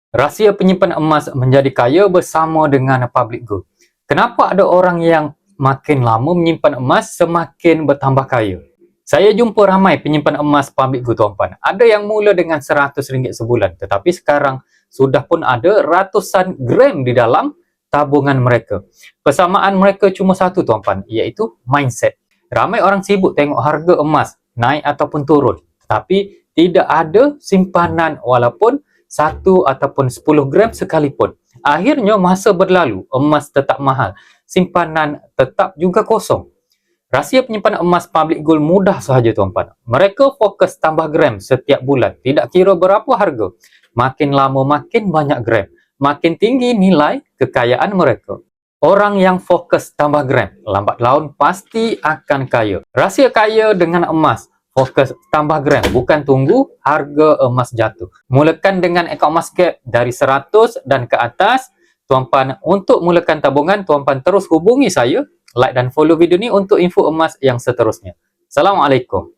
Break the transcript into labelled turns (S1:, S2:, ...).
S1: Rahsia penyimpan emas menjadi kaya bersama dengan public gold. Kenapa ada orang yang makin lama menyimpan emas semakin bertambah kaya? Saya jumpa ramai penyimpan emas public gold, tuan-puan. Ada yang mula dengan RM100 sebulan, tetapi sekarang sudah pun ada ratusan gram di dalam tabungan mereka. Persamaan mereka cuma satu, tuan-puan, iaitu mindset. Ramai orang sibuk tengok harga emas naik ataupun turun, tetapi tidak ada simpanan walaupun 1 ataupun 10 gram sekalipun. Akhirnya masa berlalu, emas tetap mahal, simpanan tetap juga kosong. Rahsia penyimpanan emas public gold mudah sahaja, tuan-puan. Mereka fokus tambah gram setiap bulan, tidak kira berapa harga. Makin lama makin banyak gram, makin tinggi nilai kekayaan mereka. Orang yang fokus tambah gram, lambat laun pasti akan kaya. Rahsia kaya dengan emas, fokus tambah gram, bukan tunggu harga emas jatuh. Mulakan dengan akaun emas gap dari 100 dan ke atas. Tuan-puan, untuk mulakan tabungan, tuan-puan terus hubungi saya, like dan follow video ni untuk info emas yang seterusnya. Assalamualaikum.